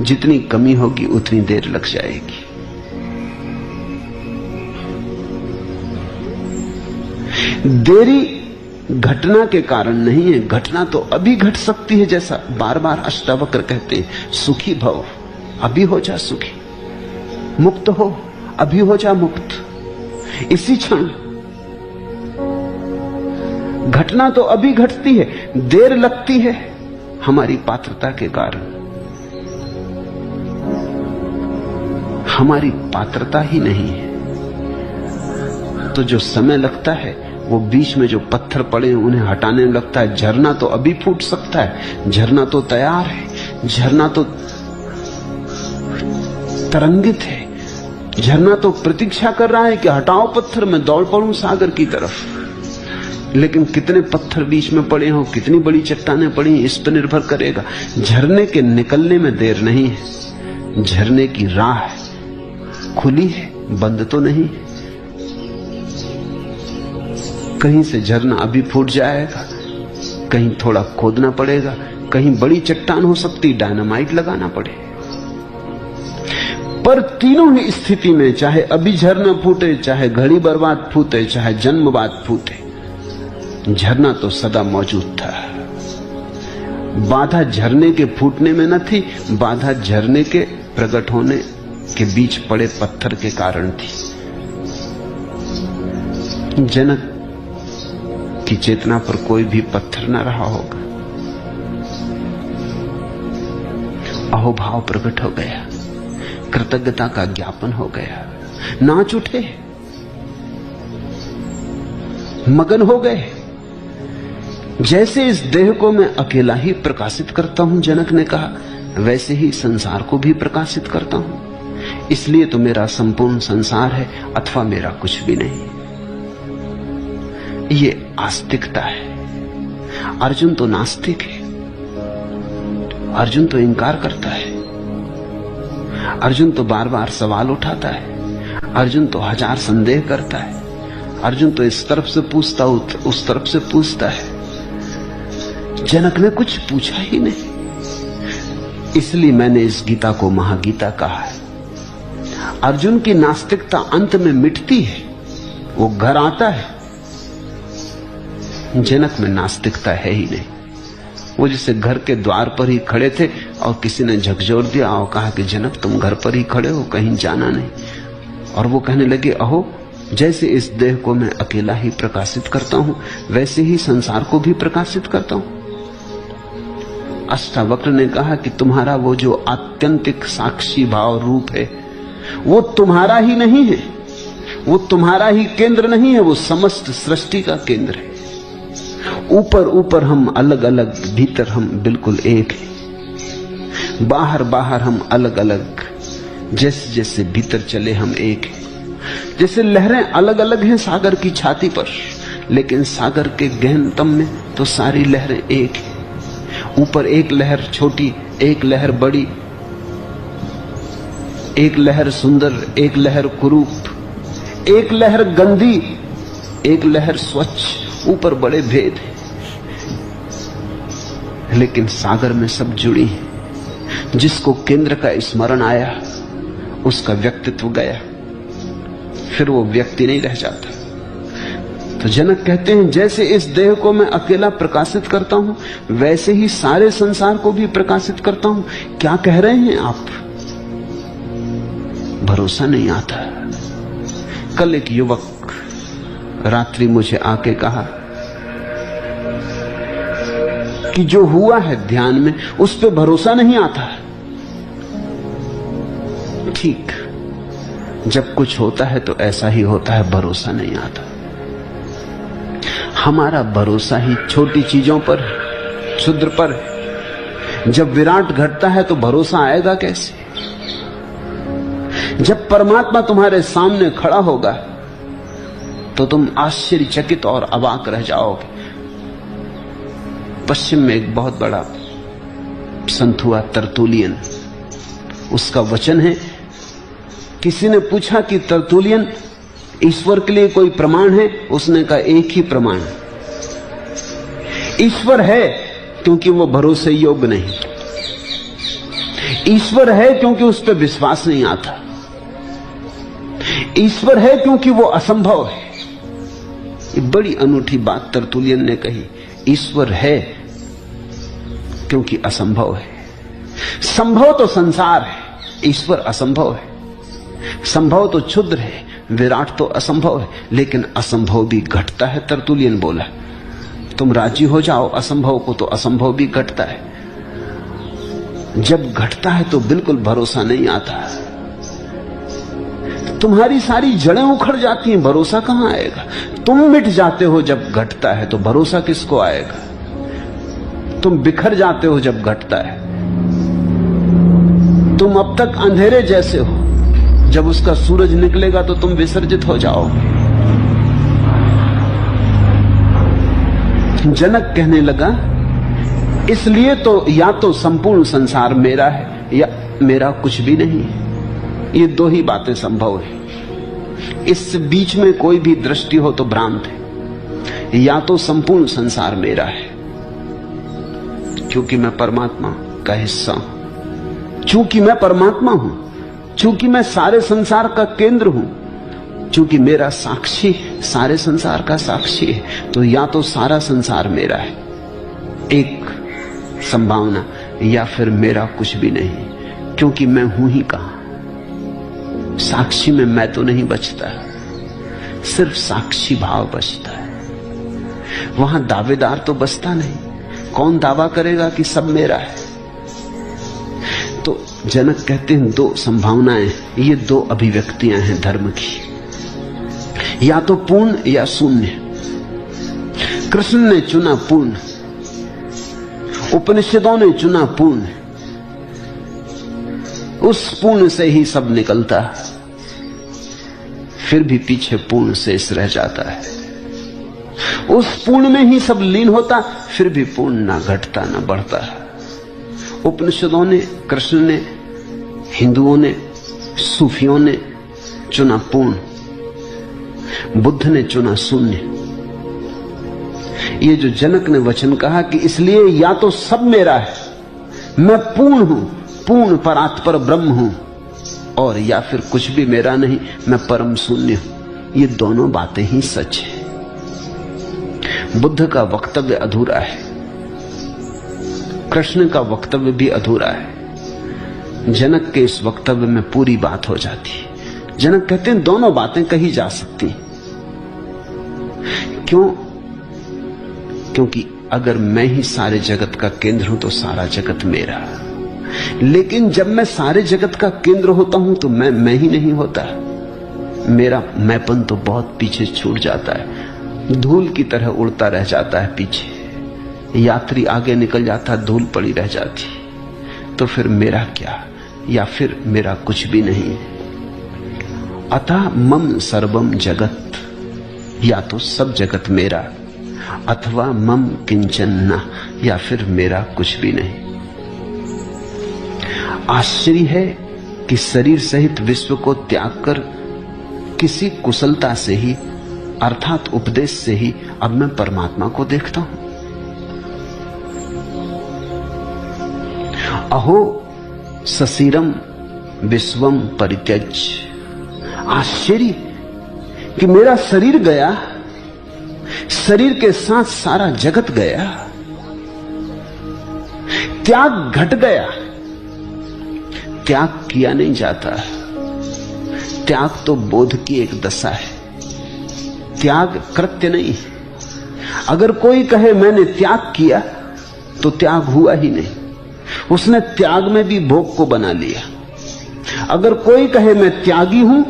जितनी कमी होगी उतनी देर लग जाएगी। देरी घटना के कारण नहीं है, घटना तो अभी घट सकती है। जैसा बार बार अष्टावक्र कहते हैं, सुखी भव, अभी हो जा सुखी, मुक्त हो, अभी हो जा मुक्त, इसी क्षण। घटना तो अभी घटती है, देर लगती है हमारी पात्रता के कारण। हमारी पात्रता ही नहीं है तो जो समय लगता है वो बीच में जो पत्थर पड़े हैं उन्हें हटाने में लगता है। झरना तो अभी फूट सकता है, झरना तो तैयार है, झरना तो तरंगित है, झरना तो प्रतीक्षा कर रहा है कि हटाओ पत्थर, मैं दौड़ पड़ूं सागर की तरफ। लेकिन कितने पत्थर बीच में पड़े हो, कितनी बड़ी चट्टानें पड़ी, इस पर निर्भर करेगा। झरने के निकलने में देर नहीं है, झरने की राह खुली है, बंद तो नहीं है। कहीं से झरना अभी फूट जाएगा, कहीं थोड़ा खोदना पड़ेगा, कहीं बड़ी चट्टान हो सकती, डायनामाइट लगाना पड़े। पर तीनों ही स्थिति में, चाहे अभी झरना फूटे, चाहे घड़ी बर्बाद फूटे, चाहे जन्म बाद फूटे, झरना तो सदा मौजूद था। बाधा झरने के फूटने में न थी, बाधा झरने के प्रकट होने के बीच पड़े पत्थर के कारण थी। जनक की चेतना पर कोई भी पत्थर न रहा होगा। अहोभाव प्रकट हो गया, कृतज्ञता का ज्ञापन हो गया, नाच उठे, मगन हो गए। जैसे इस देह को मैं अकेला ही प्रकाशित करता हूं, जनक ने कहा, वैसे ही संसार को भी प्रकाशित करता हूं। इसलिए तो मेरा संपूर्ण संसार है अथवा मेरा कुछ भी नहीं। ये आस्तिकता है। अर्जुन तो नास्तिक है, अर्जुन तो इनकार करता है, अर्जुन तो बार बार सवाल उठाता है, अर्जुन तो हजार संदेह करता है, अर्जुन तो इस तरफ से पूछता, उस तरफ से पूछता है। जनक ने कुछ पूछा ही नहीं। इसलिए मैंने इस गीता को महागीता कहा है। अर्जुन की नास्तिकता अंत में मिटती है, वो घर आता है। जनक में नास्तिकता है ही नहीं। वो जैसे घर के द्वार पर ही खड़े थे और किसी ने झकझोर दिया और कहा कि जनक तुम घर पर ही खड़े हो, कहीं जाना नहीं। और वो कहने लगे, अहो जैसे इस देह को मैं अकेला ही प्रकाशित करता हूं, वैसे ही संसार को भी प्रकाशित करता हूं। अष्टावक्र ने कहा कि तुम्हारा वो जो आत्यंतिक साक्षी भाव रूप है, वो तुम्हारा ही नहीं है, वो तुम्हारा ही केंद्र नहीं है, वो समस्त सृष्टि का केंद्र है। ऊपर ऊपर हम अलग अलग, भीतर हम बिल्कुल एक हैं। बाहर बाहर हम अलग अलग, जैसे जैसे भीतर चले हम एक हैं। जैसे लहरें अलग अलग हैं सागर की छाती पर, लेकिन सागर के गहनतम में तो सारी लहरें एक हैं। ऊपर एक लहर छोटी, एक लहर बड़ी, एक लहर सुंदर, एक लहर कुरूप, एक लहर गंदी, एक लहर स्वच्छ। ऊपर बड़े भेद हैं, लेकिन सागर में सब जुड़ी हैं। जिसको केंद्र का स्मरण आया उसका व्यक्तित्व गया, फिर वो व्यक्ति नहीं रह जाता। तो जनक कहते हैं, जैसे इस देह को मैं अकेला प्रकाशित करता हूं, वैसे ही सारे संसार को भी प्रकाशित करता हूं। क्या कह रहे हैं आप? भरोसा नहीं आता। कल एक युवक रात्रि मुझे आके कहा कि जो हुआ है ध्यान में उस पे भरोसा नहीं आता। ठीक, जब कुछ होता है तो ऐसा ही होता है, भरोसा नहीं आता। हमारा भरोसा ही छोटी चीजों पर, क्षुद्र पर। जब विराट घटता है तो भरोसा आएगा कैसे? जब परमात्मा तुम्हारे सामने खड़ा होगा तो तुम आश्चर्यचकित और अवाक रह जाओगे। पश्चिम में एक बहुत बड़ा संत हुआ, तरतुलियन। उसका वचन है, किसी ने पूछा कि तरतुलियन, ईश्वर के लिए कोई प्रमाण है? उसने कहा, एक ही प्रमाण, ईश्वर है क्योंकि वो भरोसे योग्य नहीं। ईश्वर है क्योंकि उस पर विश्वास नहीं आता। ईश्वर है क्योंकि वो असंभव है। ये बड़ी अनूठी बात तरतुलियन ने कही। ईश्वर है क्योंकि असंभव है। संभव तो संसार है, ईश्वर असंभव है। संभव तो क्षुद्र है, विराट तो असंभव है, लेकिन असंभव भी घटता है। तरतुलियन बोला, तुम राजी हो जाओ असंभव को, तो असंभव भी घटता है। जब घटता है तो बिल्कुल भरोसा नहीं आता। तुम्हारी सारी जड़ें उखड़ जाती हैं, भरोसा कहां आएगा? तुम मिट जाते हो जब घटता है, तो भरोसा किसको आएगा? तुम बिखर जाते हो जब घटता है। तुम अब तक अंधेरे जैसे हो, जब उसका सूरज निकलेगा तो तुम विसर्जित हो जाओगे। जनक कहने लगा, इसलिए तो या तो संपूर्ण संसार मेरा है या मेरा कुछ भी नहीं है। ये दो ही बातें संभव है। इस बीच में कोई भी दृष्टि हो तो भ्रांत है। या तो संपूर्ण संसार मेरा है क्योंकि मैं परमात्मा का हिस्सा हूं, चूंकि मैं परमात्मा हूं, चूंकि मैं सारे संसार का केंद्र हूं, चूंकि मेरा साक्षी सारे संसार का साक्षी है, तो या तो सारा संसार मेरा है, एक संभावना, या फिर मेरा कुछ भी नहीं, क्योंकि मैं हूं ही कहां। साक्षी में मैं तो नहीं बचता, सिर्फ साक्षी भाव बचता है। वहां दावेदार तो बचता नहीं। कौन दावा करेगा कि सब मेरा है? तो जनक कहते हैं दो संभावनाएं, ये दो अभिव्यक्तियां हैं धर्म की, या तो पूर्ण या शून्य। कृष्ण ने चुना पूर्ण, उपनिषदों ने चुना पूर्ण। उस पूर्ण से ही सब निकलता, फिर भी पीछे पूर्ण शेष रह जाता है। उस पूर्ण में ही सब लीन होता, फिर भी पूर्ण ना घटता ना बढ़ता। उपनिषदों ने, कृष्ण ने, हिंदुओं ने, सूफियों ने चुना पूर्ण, बुद्ध ने चुना शून्य। ये जो जनक ने वचन कहा कि इसलिए या तो सब मेरा है, मैं पूर्ण हूं, पूर्ण परात्पर ब्रह्म हूं, और या फिर कुछ भी मेरा नहीं, मैं परम शून्य हूं। ये दोनों बातें ही सच है। बुद्ध का वक्तव्य अधूरा है, कृष्ण का वक्तव्य भी अधूरा है। जनक के इस वक्तव्य में पूरी बात हो जाती है। जनक कहते हैं दोनों बातें कही जा सकती। क्यों? क्योंकि अगर मैं ही सारे जगत का केंद्र हूं तो सारा जगत मेरा। लेकिन जब मैं सारे जगत का केंद्र होता हूं तो मैं ही नहीं होता। मेरा मैंपन तो बहुत पीछे छूट जाता है, धूल की तरह उड़ता रह जाता है पीछे। यात्री आगे निकल जाता, धूल पड़ी रह जाती। तो फिर मेरा क्या? या फिर मेरा कुछ भी नहीं। अतः मम सर्वम जगत, या तो सब जगत मेरा, अथवा मम किंचन न, या फिर मेरा कुछ भी नहीं। आश्चर्य है कि शरीर सहित विश्व को त्याग कर किसी कुशलता से ही, अर्थात उपदेश से ही, अब मैं परमात्मा को देखता हूं। अहो ससीरम विश्वम परित्यज। आश्चर्य कि मेरा शरीर गया, शरीर के साथ सारा जगत गया, त्याग घट गया। त्याग किया नहीं जाता, त्याग तो बोध की एक दशा है, त्याग कृत्य नहीं। अगर कोई कहे मैंने त्याग किया तो त्याग हुआ ही नहीं, उसने त्याग में भी भोग को बना लिया। अगर कोई कहे मैं त्यागी हूं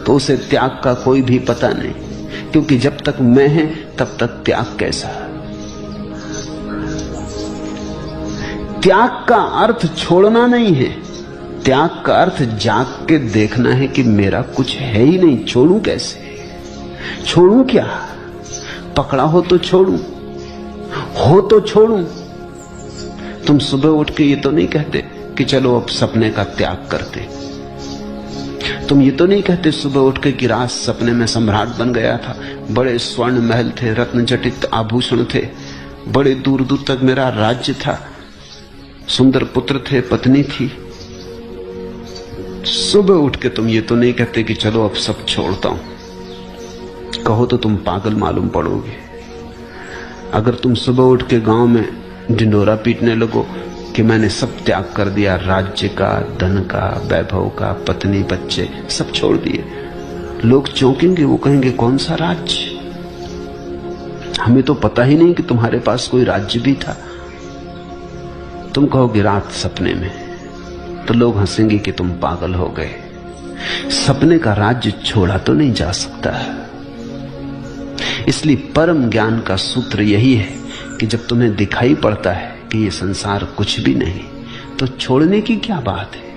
तो उसे त्याग का कोई भी पता नहीं, क्योंकि जब तक मैं है तब तक त्याग कैसा। त्याग का अर्थ छोड़ना नहीं है, त्याग का अर्थ जाग के देखना है कि मेरा कुछ है ही नहीं, छोड़ूं कैसे? छोड़ूं क्या? पकड़ा हो तो छोड़ूं, हो तो छोड़ूं। तुम सुबह उठ के ये तो नहीं कहते कि चलो अब सपने का त्याग करते। तुम ये तो नहीं कहते सुबह उठ के कि रात सपने में सम्राट बन गया था, बड़े स्वर्ण महल थे, रत्न जटित आभूषण थे, बड़े दूर दूर तक मेरा राज्य था, सुंदर पुत्र थे, पत्नी थी। सुबह उठ के तुम ये तो नहीं कहते कि चलो अब सब छोड़ता हूं। कहो तो तुम पागल मालूम पड़ोगे। अगर तुम सुबह उठ के गांव में ढिंडोरा पीटने लगो कि मैंने सब त्याग कर दिया, राज्य का, धन का, वैभव का, पत्नी बच्चे सब छोड़ दिए, लोग चौंकेंगे। वो कहेंगे कौन सा राज्य, हमें तो पता ही नहीं कि तुम्हारे पास कोई राज्य भी था। तुम कहोगे रात सपने में, तो लोग हंसेंगे कि तुम पागल हो गए। सपने का राज्य छोड़ा तो नहीं जा सकता। इसलिए परम ज्ञान का सूत्र यही है कि जब तुम्हें दिखाई पड़ता है कि ये संसार कुछ भी नहीं, तो छोड़ने की क्या बात है।